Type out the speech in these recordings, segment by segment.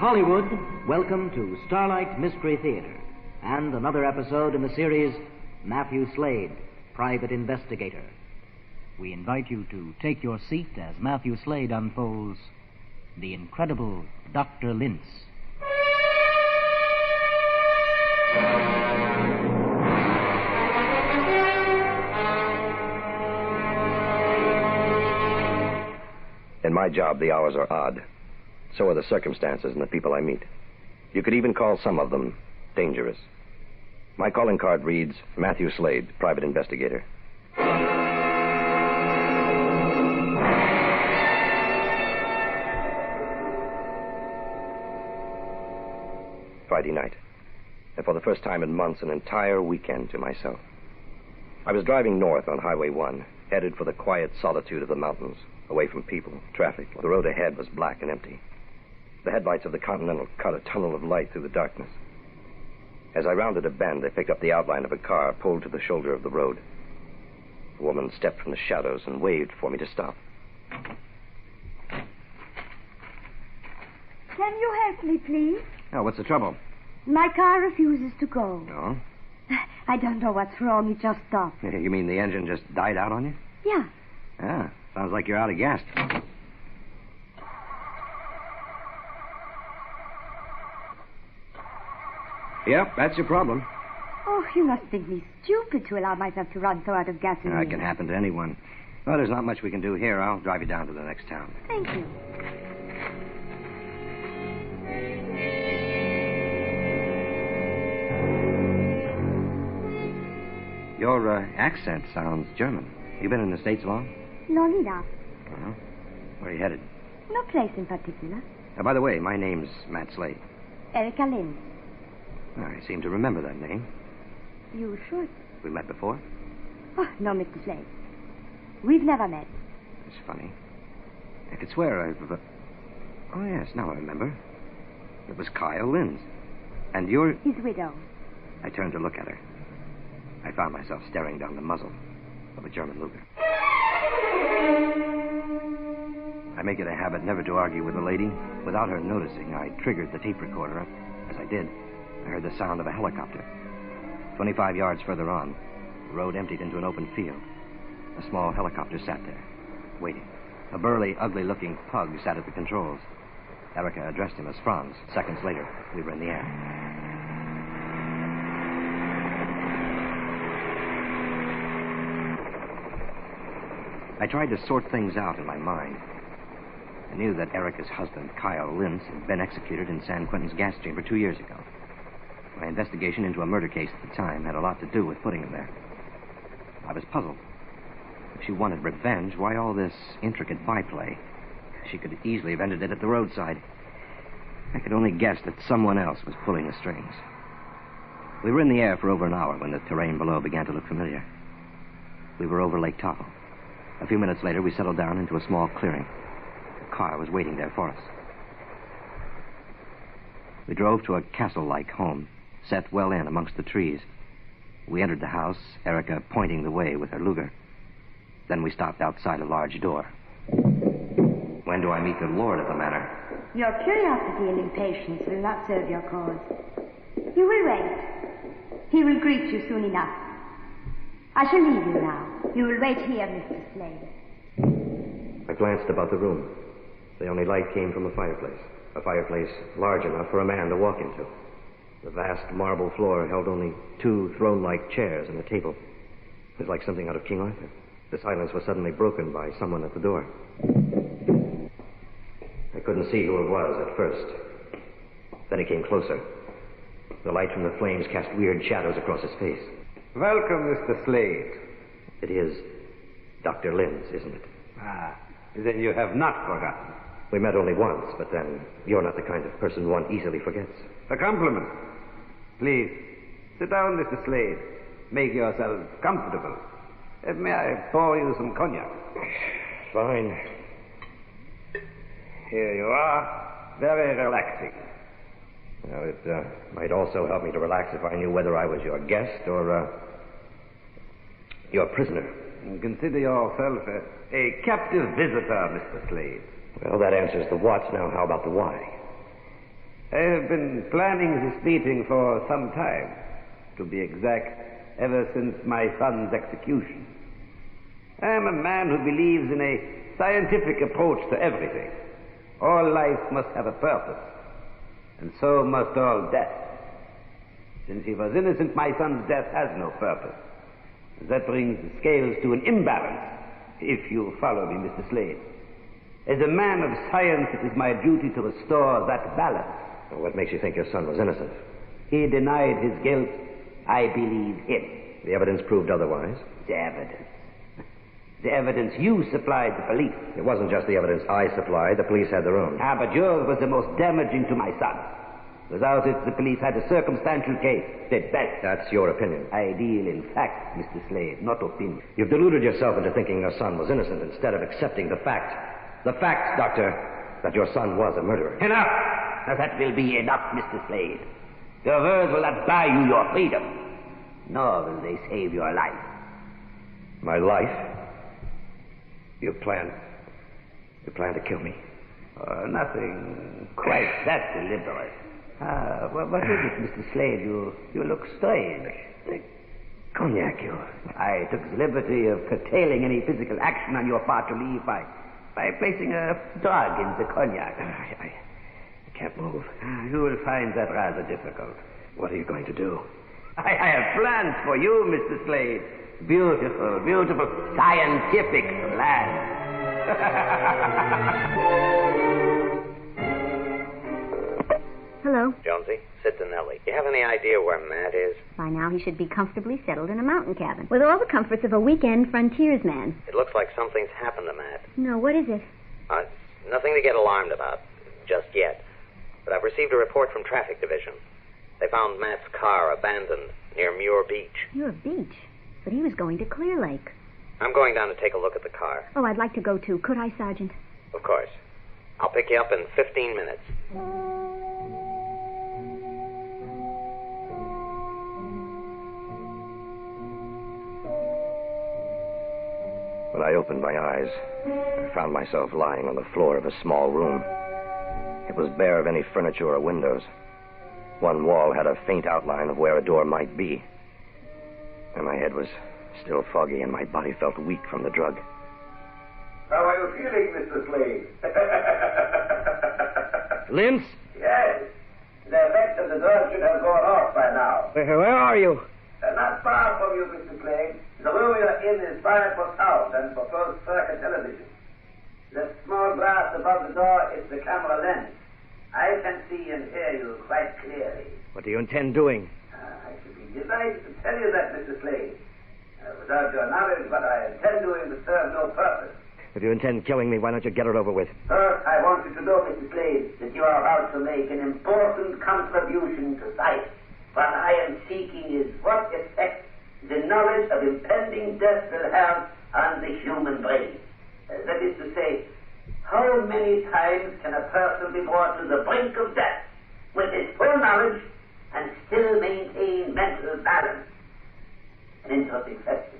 Hollywood, welcome to Starlight Mystery Theater and another episode in the series Mathew Slade, Private Investigator. We invite you to take your seat as Mathew Slade unfolds The Incredible Dr. Lintz. In my job, the hours are odd. So are the circumstances and the people I meet. You could even call some of them dangerous. My calling card reads, Mathew Slade, Private Investigator. Friday night. And for the first time in months, an entire weekend to myself. I was driving north on Highway 1, headed for the quiet solitude of the mountains, away from people, traffic. The road ahead was black and empty. The headlights of the Continental cut a tunnel of light through the darkness. As I rounded a bend, I picked up the outline of a car pulled to the shoulder of the road. A woman stepped from the shadows and waved for me to stop. Can you help me, please? Oh, what's the trouble? My car refuses to go. No? I don't know what's wrong. It just stopped. You mean the engine just died out on you? Yeah. Ah, sounds like you're out of gas. Yep, that's your problem. Oh, you must think me stupid to allow myself to run so out of gasoline. It can happen to anyone. Well, there's not much we can do here. I'll drive you down to the next town. Thank you. Your accent sounds German. You been in the States long? Long enough. Uh-huh. Where are you headed? No place in particular. By the way, my name's Matt Slade. Erica Lintz. I seem to remember that name. You should. We met before? Oh, no, Mr. Slade. We've never met. It's funny. I could swear I've... Oh, yes, now I remember. It was Kyle Lintz. And you're... His widow. I turned to look at her. I found myself staring down the muzzle of a German Luger. I make it a habit never to argue with a lady. Without her noticing, I triggered the tape recorder. As I did, I heard the sound of a helicopter. 25 yards further on, the road emptied into an open field. A small helicopter sat there, waiting. A burly, ugly-looking pug sat at the controls. Erica addressed him as Franz. Seconds later, we were in the air. I tried to sort things out in my mind. I knew that Erica's husband, Kyle Lintz, had been executed in San Quentin's gas chamber 2 years ago. My investigation into a murder case at the time had a lot to do with putting him there. I was puzzled. If she wanted revenge, why all this intricate byplay? She could easily have ended it at the roadside. I could only guess that someone else was pulling the strings. We were in the air for over an hour when the terrain below began to look familiar. We were over Lake Tahoe. A few minutes later, we settled down into a small clearing. A car was waiting there for us. We drove to a castle-like home, set well in amongst the trees. We entered the house, Erica pointing the way with her Luger. Then we stopped outside a large door. When do I meet the lord of the manor? Your curiosity and impatience will not serve your cause. You will wait. He will greet you soon enough. I shall leave you now. You will wait here, Mr. Slade. I glanced about the room. The only light came from a fireplace large enough for a man to walk into. The vast marble floor held only 2 throne-like chairs and a table. It was like something out of King Arthur. The silence was suddenly broken by someone at the door. I couldn't see who it was at first. Then he came closer. The light from the flames cast weird shadows across his face. Welcome, Mr. Slade. It is Dr. Lintz, isn't it? Ah, then you have not forgotten. We met only once, but then you're not the kind of person one easily forgets. A compliment. Please, sit down, Mr. Slade. Make yourself comfortable. May I pour you some cognac? Fine. Here you are. Very relaxing. Well, it might also help me to relax if I knew whether I was your guest or your prisoner. Consider yourself a captive visitor, Mr. Slade. Well, that answers the what. Now, how about the why? I have been planning this meeting for some time. To be exact, ever since my son's execution. I am a man who believes in a scientific approach to everything. All life must have a purpose, and so must all death. Since he was innocent, my son's death has no purpose. That brings the scales to an imbalance, if you follow me, Mr. Slade. As a man of science, it is my duty to restore that balance. Well, what makes you think your son was innocent? He denied his guilt. I believe him. The evidence proved otherwise? The evidence. The evidence you supplied the police. It wasn't just the evidence I supplied. The police had their own. But yours was the most damaging to my son. Without it, the police had a circumstantial case. At best. That's your opinion. I deal in facts, Mr. Slade, not opinion. You've deluded yourself into thinking your son was innocent instead of accepting the fact. The fact, Doctor, that your son was a murderer. Enough! Now that will be enough, Mr. Slade. Your words will not buy you your freedom, nor will they save your life. My life? You plan to kill me? Nothing quite that deliberate. What is it, Mr. Slade? You look strange. Cognac, you. I took the liberty of curtailing any physical action on your part to leave by placing a drug in the cognac. I can't move. You will find that rather difficult. What are you going to do? I have plans for you, Mr. Slade. Beautiful, beautiful scientific plans. Hello. Jonesy, Sid Donelli. Do you have any idea where Matt is? By now he should be comfortably settled in a mountain cabin with all the comforts of a weekend frontiersman. It looks like something's happened to Matt. No, what is it? It's nothing to get alarmed about, just yet. But I've received a report from Traffic Division. They found Matt's car abandoned near Muir Beach. Muir Beach? But he was going to Clear Lake. I'm going down to take a look at the car. Oh, I'd like to go too. Could I, Sergeant? Of course. I'll pick you up in 15 minutes. When I opened my eyes, I found myself lying on the floor of a small room. It was bare of any furniture or windows. One wall had a faint outline of where a door might be. And my head was still foggy and my body felt weak from the drug. How are you feeling, Mr. Slade? Lintz? Yes. The effects of the drug should have gone off by now. Where are you? Not far from you, Mr. Slade. The room you're in is fine for sound and for closed-circuit television. The small glass above the door is the camera lens. I can see and hear you quite clearly. What do you intend doing? I should be delighted to tell you that, Mr. Slade. Without your knowledge, what I intend doing will serve no purpose. If you intend killing me, why don't you get it over with? First, I want you to know, Mr. Slade, that you are about to make an important contribution to science. What I am seeking is what effect the knowledge of impending death will have on the human brain. That is to say, how many times can a person be brought to the brink of death with his full knowledge and still maintain mental balance? An interesting question.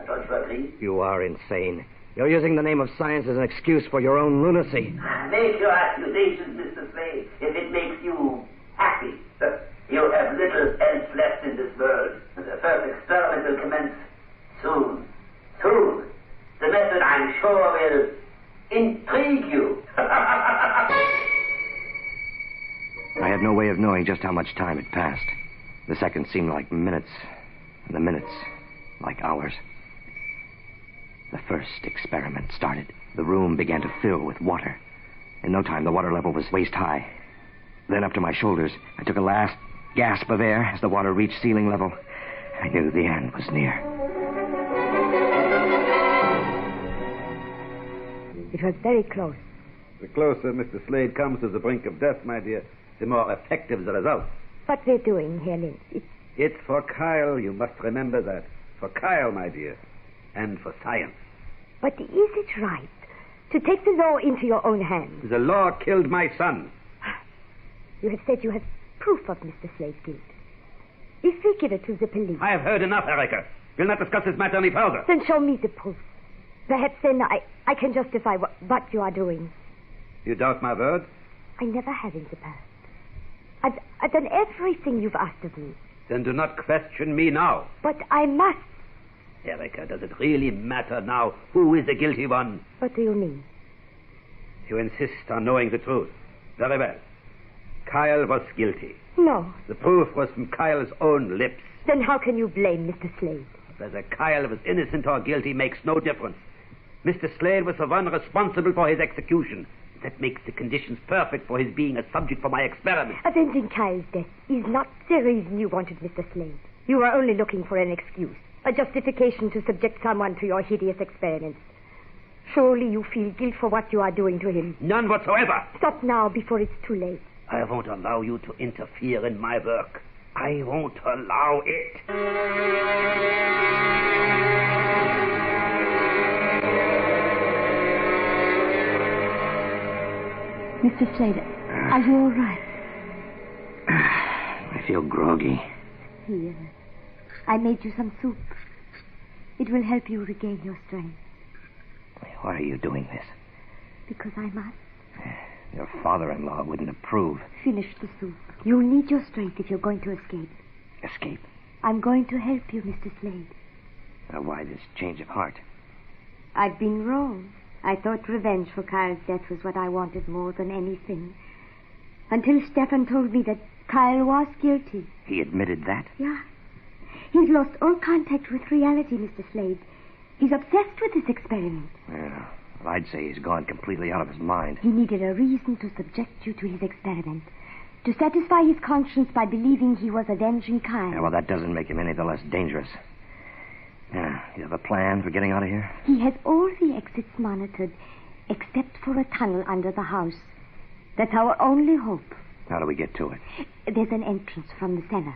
Don't you agree? You are insane. You're using the name of science as an excuse for your own lunacy. Make your accusations, Mr. Slade, if it makes you happy. You have little else left in this world. The first experiment will commence soon. Soon. The method, I'm sure, will intrigue you. I had no way of knowing just how much time had passed. The seconds seemed like minutes, and the minutes like hours. The first experiment started. The room began to fill with water. In no time, the water level was waist high. Then up to my shoulders, I took a last gasp of air as the water reached ceiling level. I knew the end was near. It was very close. The closer Mr. Slade comes to the brink of death, my dear, the more effective the result. What we're doing here, Lintz, It's for Kyle, you must remember that. For Kyle, my dear, and for science. But is it right to take the law into your own hands? The law killed my son. You have said you have proof of Mr. Slade's guilt. If we give it to the police... I have heard enough, Erica. We'll not discuss this matter any further. Then show me the proof. Perhaps then I can justify what you are doing. You doubt my word? I never have in the past. I've done everything you've asked of me. Then do not question me now. But I must. Erica, does it really matter now who is the guilty one? What do you mean? You insist on knowing the truth. Very well. Kyle was guilty. No. The proof was from Kyle's own lips. Then how can you blame Mr. Slade? Whether Kyle was innocent or guilty makes no difference. Mr. Slade was the one responsible for his execution. That makes the conditions perfect for his being a subject for my experiment. Avenging Kyle's death is not the reason you wanted Mr. Slade. You are only looking for an excuse, a justification to subject someone to your hideous experiments. Surely you feel guilt for what you are doing to him. None whatsoever. Stop now before it's too late. I won't allow you to interfere in my work. I won't allow it. Mr. Slade, are you all right? I feel groggy. Here. I made you some soup. It will help you regain your strength. Why are you doing this? Because I must. Your father-in-law wouldn't approve. Finish the soup. You'll need your strength if you're going to escape. Escape? I'm going to help you, Mr. Slade. Why this change of heart? I've been wrong. I thought revenge for Kyle's death was what I wanted more than anything. Until Stefan told me that Kyle was guilty. He admitted that? Yeah. He's lost all contact with reality, Mr. Slade. He's obsessed with this experiment. Yeah. Well, I'd say he's gone completely out of his mind. He needed a reason to subject you to his experiment. To satisfy his conscience by believing he was avenging Kyle. Yeah, well, that doesn't make him any the less dangerous. Yeah, you have a plan for getting out of here? He has all the exits monitored, except for a tunnel under the house. That's our only hope. How do we get to it? There's an entrance from the cellar.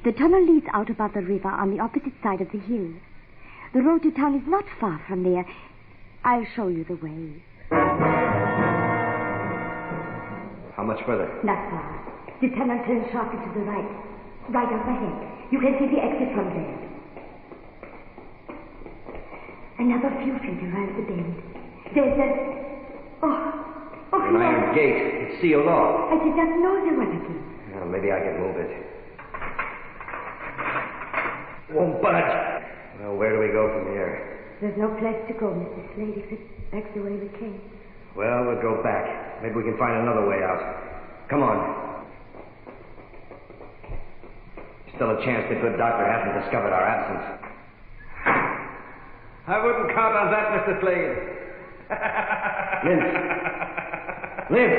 The tunnel leads out above the river on the opposite side of the hill. The road to town is not far from there. I'll show you the way. How much further? Not far. The tunnel turns sharply to the right. Right up ahead. You can see the exit from there. Another few feet around the bend. There's a... An iron gate. It's sealed off. I did not know there was a gate. Well, maybe I can move it. Won't budge. Well, where do we go from here? There's no place to go, Mr. Slade, except back the way we came. Well, we'll go back. Maybe we can find another way out. Come on. Still a chance the good doctor hasn't discovered our absence. I wouldn't count on that, Mr. Slade. Lintz! Lintz!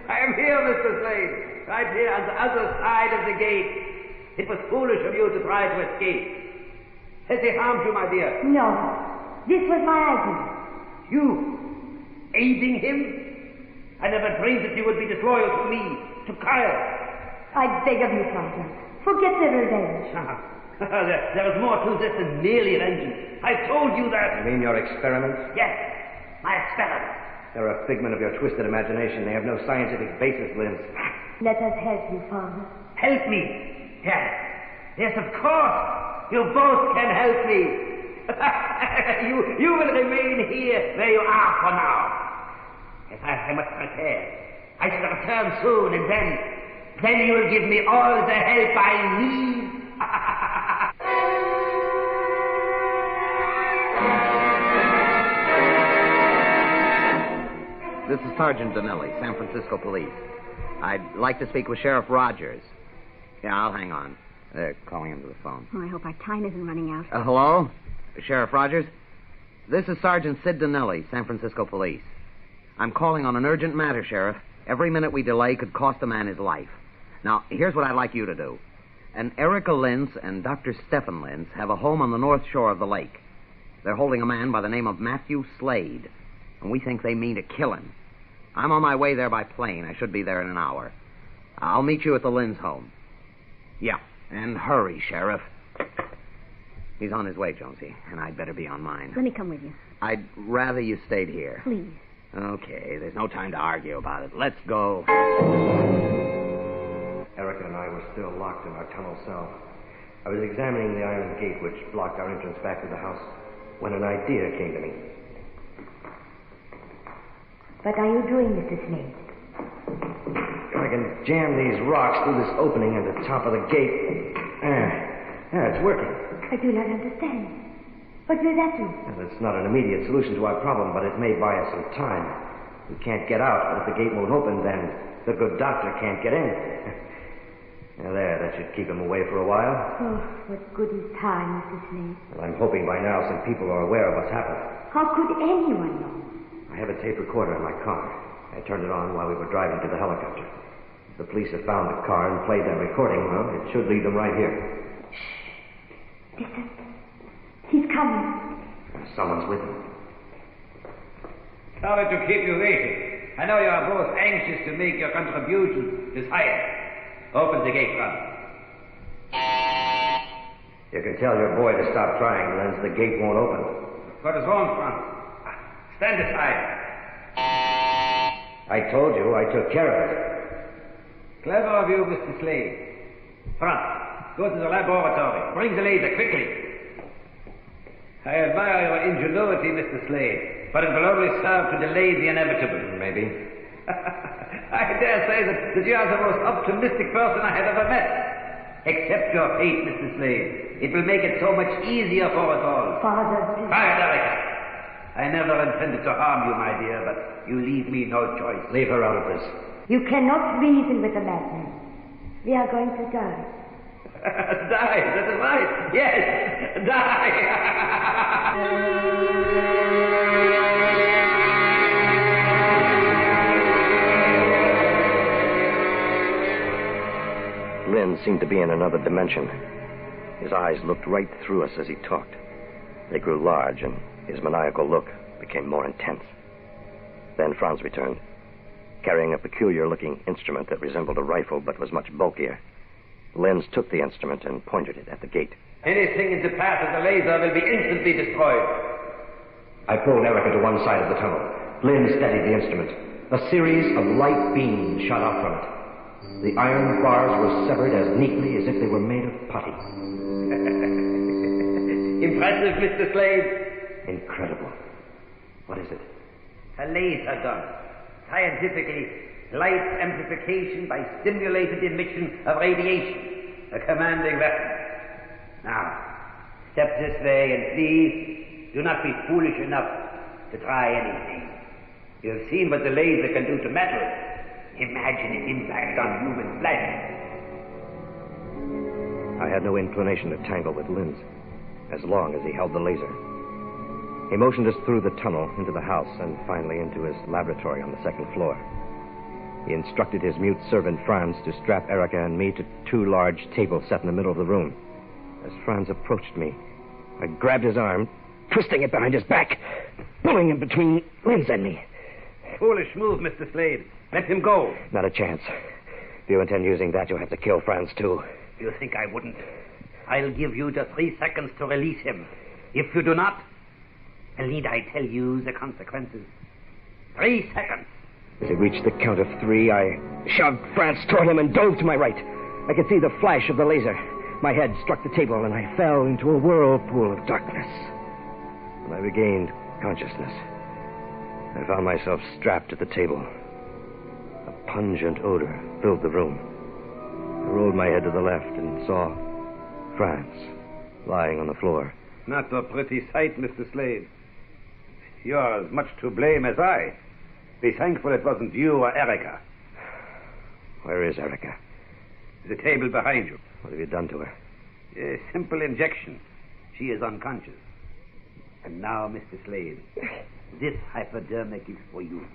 I am here, Mr. Slade. Right here on the other side of the gate. It was foolish of you to try to escape. Has he harmed you, my dear? No. This was my idea. You? Aiding him? I never dreamed that you would be disloyal to me, to Kyle. I beg of you, Sergeant. Forget the revenge. There is more to this than merely vengeance. I told you that. You mean your experiments? Yes, my experiments. They're a figment of your twisted imagination. They have no scientific basis, Lintz. Let us help you, Father. Help me? Yes. Yes, of course. You both can help me. you will remain here where you are for now. Yes, I must prepare. I shall return soon, and then you will give me all the help I need. This is Sergeant Donelli, San Francisco Police. I'd like to speak with Sheriff Rogers. Yeah, I'll hang on. They're calling into the phone. Oh, I hope our time isn't running out. Hello? Sheriff Rogers? This is Sergeant Sid Donelli, San Francisco Police. I'm calling on an urgent matter, Sheriff. Every minute we delay could cost a man his life. Now, here's what I'd like you to do. And Erica Lintz and Dr. Stefan Lintz have a home on the north shore of the lake. They're holding a man by the name of Mathew Slade, and we think they mean to kill him. I'm on my way there by plane. I should be there in an hour. I'll meet you at the Lintz home. Yeah, and hurry, Sheriff. He's on his way, Jonesy, and I'd better be on mine. Let me come with you. I'd rather you stayed here. Please. Okay, there's no time to argue about it. Let's go. Erica and I were still locked in our tunnel cell. I was examining the iron gate which blocked our entrance back to the house when an idea came to me. What are you doing, Mr. Slade? I I can jam these rocks through this opening at the top of the gate. Yeah, it's working. I do not understand. What will that do? Well, it's not an immediate solution to our problem, but it may buy us some time. We can't get out, but if the gate won't open, then the good doctor can't get in. Now there, that should keep him away for a while. Oh, what good is time, Mr. Slade? Well, I'm hoping by now some people are aware of what's happened. How could anyone know? I have a tape recorder in my car. I turned it on while we were driving to the helicopter. If the police have found the car and played that recording, well, it should lead them right here. Shh. Listen. He's coming. Someone's with him. Sorry to keep you waiting. I know you are both anxious to make your contribution to science. Open the gate, Franz. You can tell your boy to stop trying, Lintz. The gate won't open. What is wrong, Franz? Stand aside. I told you I took care of it. Clever of you, Mr. Slade. Franz, go to the laboratory. Bring the laser quickly. I admire your ingenuity, Mr. Slade, but it will only serve to delay the inevitable. Maybe. I dare say that you are the most optimistic person I have ever met. Accept your fate, Mr. Slade. It will make it so much easier for us all. Father, please. Quiet, Erica. I never intended to harm you, my dear, but you leave me no choice. Leave her out of this. You cannot reason with a madman. We are going to die. Die, that is right. Yes, die. Lynn seemed to be in another dimension. His eyes looked right through us as he talked. They grew large, and his maniacal look became more intense. Then Franz returned, carrying a peculiar-looking instrument that resembled a rifle but was much bulkier. Lintz took the instrument and pointed it at the gate. Anything in the path of the laser will be instantly destroyed. I pulled Erica to one side of the tunnel. Lynn steadied the instrument. A series of light beams shot out from it. The iron bars were severed as neatly as if they were made of putty. Impressive, Mr. Slade. Incredible. What is it? A laser gun. Scientifically, light amplification by stimulated emission of radiation. A commanding weapon. Now, step this way and please do not be foolish enough to try anything. You have seen what the laser can do to metal. Imagine its impact on human flesh. I had no inclination to tangle with Lintz, as long as he held the laser. He motioned us through the tunnel into the house and finally into his laboratory on the second floor. He instructed his mute servant, Franz, to strap Erica and me to two large tables set in the middle of the room. As Franz approached me, I grabbed his arm, twisting it behind his back, pulling him between Lintz and me. Foolish move, Mr. Slade. Let him go. Not a chance. If you intend using that, you'll have to kill Franz, too. You think I wouldn't? I'll give you just 3 seconds to release him. If you do not, well, need I tell you the consequences? 3 seconds. As he reached the count of 3, I shoved Franz toward him and dove to my right. I could see the flash of the laser. My head struck the table, and I fell into a whirlpool of darkness. When I regained consciousness, I found myself strapped to the table. A pungent odor filled the room. I rolled my head to the left and saw Franz lying on the floor. Not a pretty sight, Mr. Slade. You're as much to blame as I. Be thankful it wasn't you or Erica. Where is Erica? The table behind you. What have you done to her? A simple injection. She is unconscious. And now, Mr. Slade, this hypodermic is for you.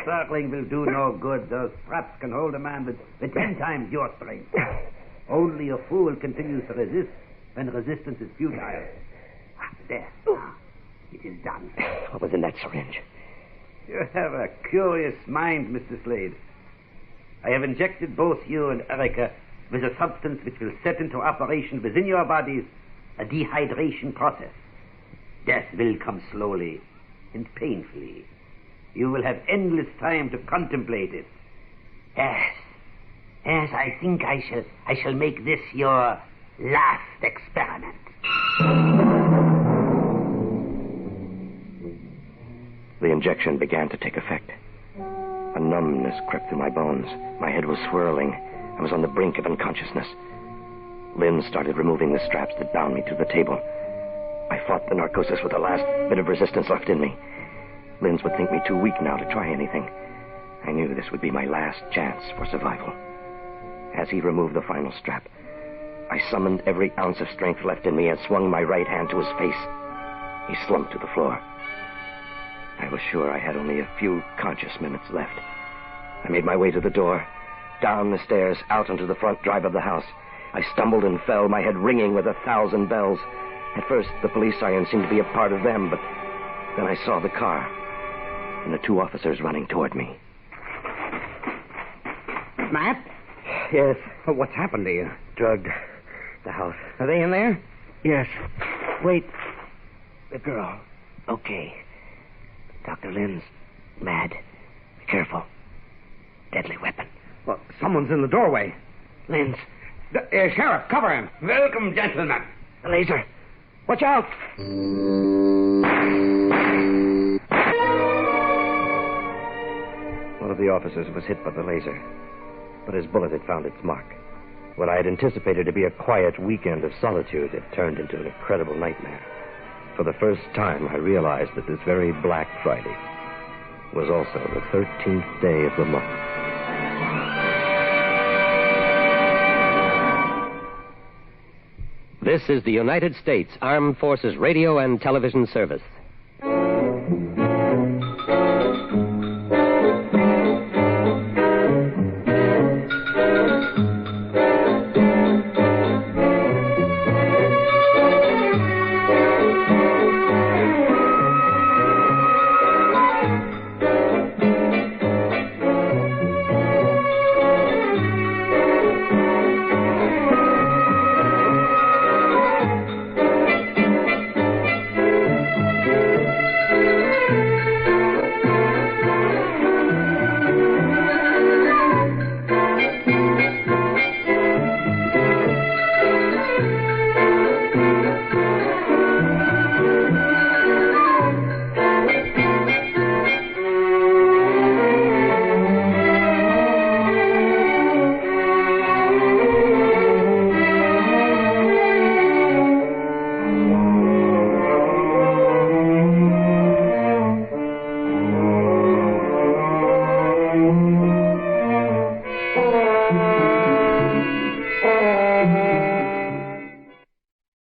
Circling will do no good. Those straps can hold a man with 10 times your strength. Only a fool continues to resist when resistance is futile. There. It is done. What was in that syringe? You have a curious mind, Mr. Slade. I have injected both you and Erica with a substance which will set into operation within your bodies a dehydration process. Death will come slowly and painfully. You will have endless time to contemplate it. Yes, I think I shall make this your last experiment. The injection began to take effect. A numbness crept through my bones. My head was swirling. I was on the brink of unconsciousness. Lynn started removing the straps that bound me to the table. I fought the narcosis with the last bit of resistance left in me. Lynn would think me too weak now to try anything. I knew this would be my last chance for survival. As he removed the final strap, I summoned every ounce of strength left in me and swung my right hand to his face. He slumped to the floor. I was sure I had only a few conscious minutes left. I made my way to the door, down the stairs, out onto the front drive of the house. I stumbled and fell, my head ringing with 1,000 bells. At first, the police siren seemed to be a part of them, but then I saw the car and the 2 officers running toward me. Matt? Yes. Well, what's happened to you? Drugged. The house. Are they in there? Yes. Wait. The girl. Okay. Dr. Lintz. Mad. Be careful. Deadly weapon. Well, someone's in the doorway. Lintz. Sheriff, cover him. Welcome, gentlemen. The laser. Watch out. One of the officers was hit by the laser, but his bullet had found its mark. What I had anticipated to be a quiet weekend of solitude had turned into an incredible nightmare. For the first time, I realized that this very Black Friday was also the 13th day of the month. This is the United States Armed Forces Radio and Television Service.